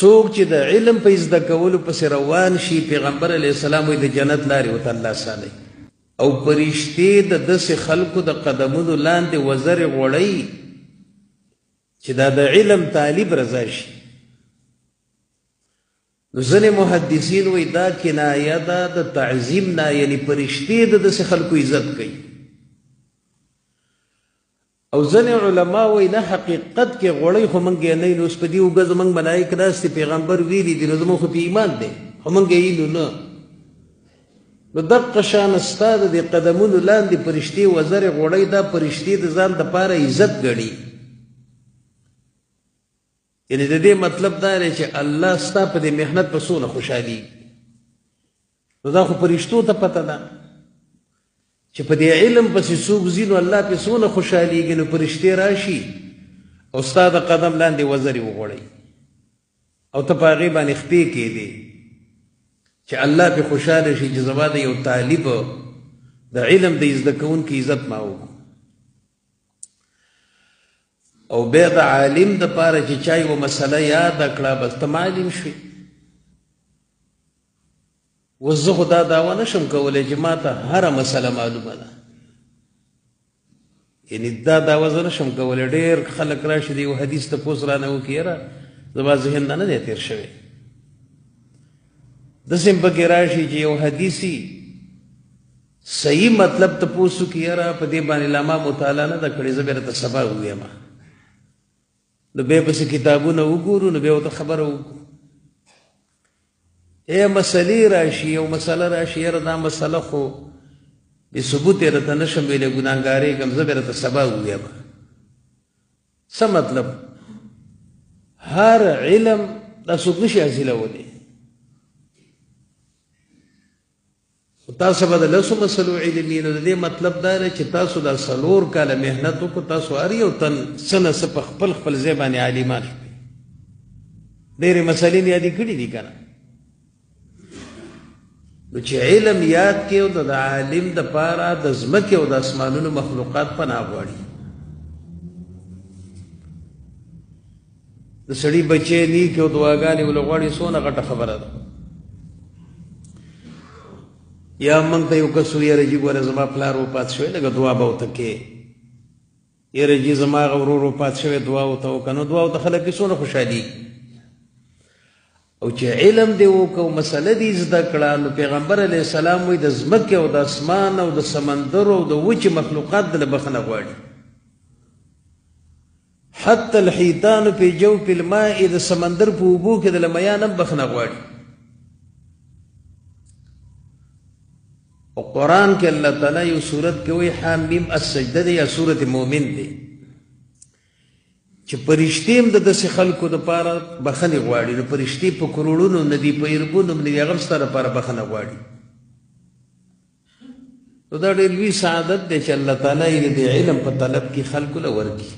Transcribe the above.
څوک چې د علم په زده کولو پسې روان شي پیغمبر علیه السلام وایي د جنت لارې ورته الله اسانوي او فرشتې د داسې خلکو د قدمونو لاندې وزرې غوړوي چې دا د علم طالب رضا شي. نو ځینې محدثین وایي دا کنایه ده د تعظیم نه، یعنی فرشتې د داسې خلکو عزت کوي. او ځینې علما وایي نه، حقیقت کې غوړی خو موږ یې نه یو، اوس په دې اوږه زموږ ملایک ناست دي، پیغمبر ویلي دي، نو زموږ خو په ایمان دی، خو موږ یې یینو نه. نو دقه شان ستا د دې قدمونو لاندې فرشتې وزرې غوړی، دا فرشتې د ځان دپاره عزت ګڼي. یعنی د دې مطلب دا دی چې الله ستا په دې محنت په څونه خوشحالي. نو دا خو فرشتو ته پته ده چې په دې علم پسې څوک ځي نو الله پې څونه خوشحالېږي. نو فرشتې راشي او ستا د قدم لاندې وزرې وغوړوي او ته په هغې باندې خپې کېدې چې الله پې خوشحاله شي چې زما د یو طالب د علم د زده کوونکي عزت ما وکړو. او بیا د عالم دپاره چې چا یوه مسله یاده کړه بس ته معلم شوې. اوس زه خو دا دعوه نشم کولی چې ما ته هره مسله معلومه ده، یعنی دا دعوه زه نشم کولی. ډېر خلک راشي د یو حدیث تپوس رانه وکړي، یاره زما ذهن نه دی تېر شوی. داسې هم پکې راشي چې یو حدیثي صحیح مطلب تپوس وکړي، یاره په دې باندې لا ما مطالعه نه ده کړې، زه بیا راته سبا ووایم. نو بیا پسې کتابونه وګورو، نو بیا ورته خبره وکړو. مسلې راشي، یو مسله راشي، یاره دا مسله خو بې ثبوت یې راته نشم ویلی، ګناهګارېږم، زه بیا راته سبا ووایم. څه مطلب؟ هر علم دا څوک نشي حاصلولی. تاسو به د لسو مسلو علمي، نو د دې مطلب دا دی چې تاسو دا 4 کاله محنت وکړو، تاسو هر یو تن څه نه څه په خپل خپل ځای باندې عالمان شوئ. ډېرې مسلې مې یادې کړي دي که نه؟ نو چې علم یاد کې او د عالم دپاره د ځمکې او د اسمانونو مخلوقات پناه غواړي. د سړي بچی نیک او دعاګانې ول غواړي، څونه غټه خبره ده. یا موږ ته یو کس ووایي یاره جي ګوره زما پلار وفات شوی، لږه دعا به ورته کې، یاره جي زما هغه ورور وفات شوی، دعا ورته وکړه. نو دعا ورته خلک یې څونه خوشحالېږي. او چې علم دې وکړو، مسله دې زده کړه، نو پیغمبر علیه السلام وایي د ځمکې او د اسمان او د سمندرو او د وچې مخلوقات دله بخښنه غواړي. حتی الحیتان فی جوف الماء، د سمندر په اوبو کې دله میان هم بخښنه غواړي. او قرآن کې الله تعالی یو صورت کې وایي حامیم السجده دی، یا صورت مومن دی، چې فرشتې هم د داسې خلکو دپاره بخښنې غواړي. نو فرشتې په کروړونو نه دي، په اربونو نه دي، هغه هم ستا دپاره بخښنه غواړي. نو دا ډېر لوی سعادت دی چې الله تعالی یې د علم په طلب کې خلکو له ورکړي.